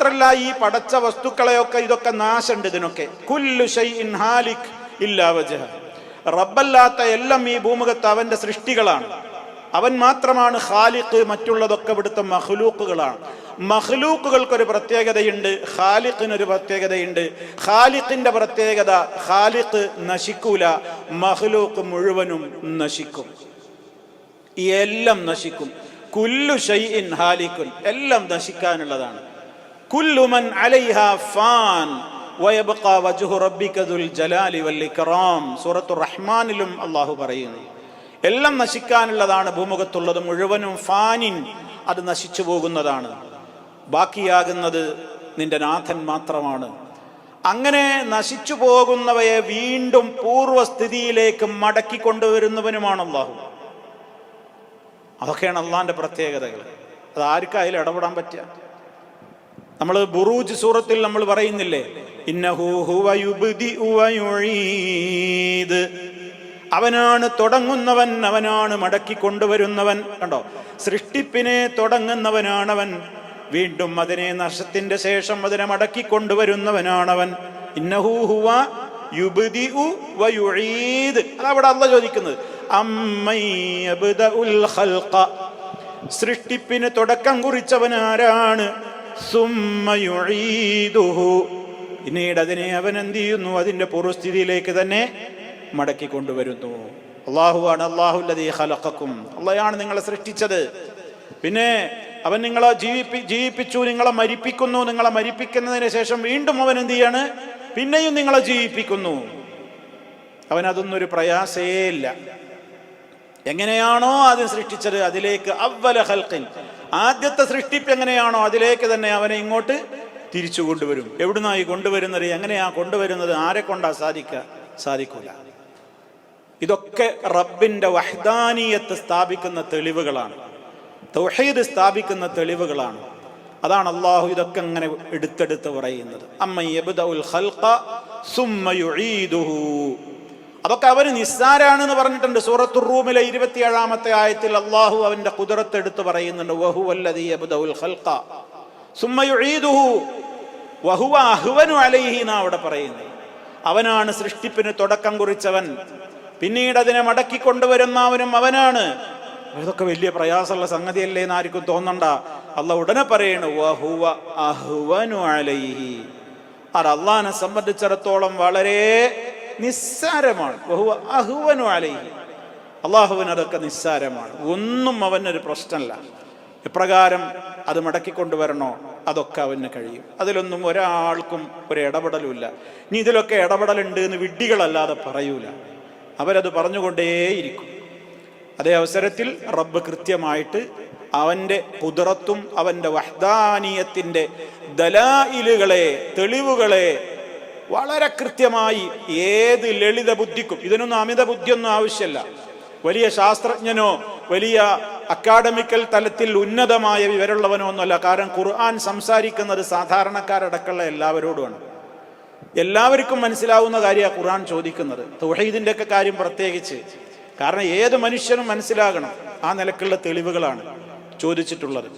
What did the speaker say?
മാത്രല്ല ഈ പടച്ച വസ്തുക്കളെയൊക്കെ ഇതൊക്കെ നാശമുണ്ട്. ഇതിനൊക്കെ കുല്ലു ഷൈഇൻ ഹാലിക് ഇല്ലാ വജ്ഹ. റബ്ബല്ലാത്ത എല്ലാം ഈ ഭൂമുഖത്ത് അവന്റെ സൃഷ്ടികളാണ്. അവൻ മാത്രമാണ് ഖാലിഖ്. മറ്റുള്ളതൊക്കെ ഇവിടുത്തെ മഖ്ലൂക്കുകളാണ്. മഖ്ലൂക്കുകൾക്കൊരു പ്രത്യേകതയുണ്ട്, ഖാലിഖിനൊരു പ്രത്യേകതയുണ്ട്. ഖാലിഖിന്റെ പ്രത്യേകത, ഖാലിഖ് നശിക്കൂല, മഖ്ലൂക്ക് മുഴുവനും നശിക്കും. എല്ലാം നശിക്കും. കുല്ലു ഷൈഇൻ ഹാലികുൻ, എല്ലാം നശിക്കാനുള്ളതാണ്. കുല്ലു മൻ അലൈഹാ ഫാൻ വയബ്ഖാ വജ്ഹു റബ്ബിക ദുൽ ജലാലി വൽ ഇക്റാം. സൂറത്തുർ റഹ്മാനിലും അല്ലാഹു പറയുന്നു, എല്ലാം നശിക്കാനുള്ളതാണ്. ഭൂമുഖത്തുള്ളത് മുഴുവനും ഫാനിൻ, അത് നശിച്ചു പോകുന്നതാണ്. ബാക്കിയാകുന്നത് നിന്റെ നാഥൻ മാത്രമാണ്. അങ്ങനെ നശിച്ചു പോകുന്നവയെ വീണ്ടും പൂർവ്വസ്ഥിതിയിലേക്ക് മടക്കി കൊണ്ടുവരുന്നവനുമാണ് അല്ലാഹു. അതൊക്കെയാണ് അള്ളാന്റെ പ്രത്യേകതകൾ. അത് ആർക്കായാലും ഇടപെടാൻ പറ്റുക. നമ്മൾ ബുറൂജ് സൂറത്തിൽ നമ്മൾ പറയുന്നില്ലേ, ഇന്നഹു ഹുവ യുബ്ദിഉ വയുഈദ്, അവനാണ് തുടങ്ങുന്നവൻ, അവനാണ് മടക്കി കൊണ്ടുവരുന്നവൻ. കണ്ടോ, സൃഷ്ടിപ്പിനെ തുടങ്ങുന്നവനാണവൻ, വീണ്ടും അതിനെ നഷ്ടത്തിന്റെ ശേഷം അതിനെ മടക്കി കൊണ്ടുവരുന്നവനാണവൻ. ഇന്നഹു ഹുവ യുബ്ദിഉ വയുഈദ്. അതവിടെ അല്ലാഹു ചോദിക്കുന്നത്, അമ്മൻ യബ്ദഉൽ ഖൽഖ, സൃഷ്ടിപ്പിന് തുടക്കം കുറിച്ചവൻ ആരാണ്? സുമ്മ യുഈദുഹു, പിന്നീട് അതിനെ അവൻ എന്ത് ചെയ്യുന്നു? അതിന്റെ പൂർവ്വസ്ഥിതിയിലേക്ക് തന്നെ മടക്കി കൊണ്ടുവരുന്നു. അല്ലാഹുവാണ് അല്ലാഹുല്ലദീ ഖലഖക്കും, അല്ലാഹുവാണ് നിങ്ങളെ സൃഷ്ടിച്ചത്. പിന്നെ അവൻ നിങ്ങളെ ജീവിപ്പിച്ചു, നിങ്ങളെ മരിപ്പിക്കുന്നു. നിങ്ങളെ മരിപ്പിക്കുന്നതിന് ശേഷം വീണ്ടും അവൻ എന്ത് ചെയ്യാണ്? പിന്നെയും നിങ്ങളെ ജീവിപ്പിക്കുന്നു. അവനതൊന്നൊരു പ്രയാസേ ഇല്ല. എങ്ങനെയാണോ ആദ്യം സൃഷ്ടിച്ചത് അതിലേക്ക്, അവ്വല ഖൽഖിൻ, ആദ്യത്തെ സൃഷ്ടിപ്പ് എങ്ങനെയാണോ അതിലേക്ക് തന്നെ അവനെ ഇങ്ങോട്ട് തിരിച്ചു കൊണ്ടുവരും. എവിടുന്നായി കൊണ്ടുവരുന്നത്? എങ്ങനെയാ കൊണ്ടുവരുന്നത്? ആരെ കൊണ്ടാ സാധിക്കൂല. ഇതൊക്കെ റബ്ബിന്റെ വഹ്ദാനിയത്ത് സ്ഥാപിക്കുന്ന തെളിവുകളാണ്, തൗഹീദ് സ്ഥാപിക്കുന്ന തെളിവുകളാണ്. അതാണ് അല്ലാഹു ഇതൊക്കെ അങ്ങനെ എടുത്തെടുത്ത് പറയുന്നത്. അമ്മൻ യബ്ദഉൽ ഖൽഖ സുമ്മ യുഈദുഹു, അതൊക്കെ അവന് നിസ്സാരാണെന്ന് പറഞ്ഞിട്ടുണ്ട്. സൂറത്തുർ റൂമിലെ 27-ാമത്തെ ആയത്തിൽ അല്ലാഹു അവന്റെ ഖുദ്റത്ത് എടുത്ത് പറയുന്നുണ്ട്. വഹുവല്ലദീ യബ്ദഉൽ ഖൽഖ സുമ്മ യുഈദുഹു വഹുവ അഹ്വനു അലൈഹി എന്നാ അവിടെ പറയുന്നത്. അവനാണ് സൃഷ്ടിപ്പിന് തുടക്കം കുറിച്ചവൻ, പിന്നീട് അതിനെ മടക്കി കൊണ്ടുവരുന്നവനും അവനാണ്. ഇതൊക്കെ വലിയ പ്രയാസമുള്ള സംഗതിയല്ലേ എന്ന് ആർക്കും തോന്നണ്ട. അല്ലാഹു ഉടനെ പറയണു, വഹുവ അഹ്വനു അലൈഹി, അത് അല്ലാഹുവിനെ സംബന്ധിച്ചിടത്തോളം വളരെ നിസ്സാരമാണ്. വഹുവ അഹ്വനു അലൈഹി, അല്ലാഹുവിന് അതൊക്കെ നിസ്സാരമാണ്, ഒന്നും അവനൊരു പ്രശ്നമല്ല. എപ്രകാരം അത് മടക്കിക്കൊണ്ടുവരണോ അതൊക്കെ അവന് കഴിയും. അതിലൊന്നും ഒരാൾക്കും ഒരു ഇടപെടലുമില്ല. ഇനി ഇതിലൊക്കെ ഇടപെടലുണ്ട് എന്ന് വിഡ്ഢികളല്ലാതെ പറയൂല, അവരത് പറഞ്ഞുകൊണ്ടേയിരിക്കും. അതേ അവസരത്തിൽ റബ്ബ് കൃത്യമായിട്ട് അവന്റെ ഖുദ്റത്തും അവന്റെ വഹ്ദാനിയത്തിന്റെ ദലായിലുകളെ, തെളിവുകളെ വളരെ കൃത്യമായി ഏത് ലളിത ബുദ്ധിക്കും, ഇതിനൊന്നും അമിത ബുദ്ധിയൊന്നും ആവശ്യമല്ല. വലിയ ശാസ്ത്രജ്ഞനോ വലിയ അക്കാഡമിക്കൽ തലത്തിൽ ഉന്നതമായ വിവരമുള്ളവനോ ഒന്നുമല്ല. കാരണം ഖുർആൻ സംസാരിക്കുന്നത് സാധാരണക്കാരടക്കമുള്ള എല്ലാവരോടുമാണ്. എല്ലാവർക്കും മനസ്സിലാവുന്ന കാര്യമാണ് ഖുർആൻ ചോദിക്കുന്നത്. തൗഹീദിന്റെ ഒക്കെ കാര്യം പ്രത്യേകിച്ച്, കാരണം ഏത് മനുഷ്യനും മനസ്സിലാകണം, ആ നിലക്കുള്ള തെളിവുകളാണ് ചോദിച്ചിട്ടുള്ളത്.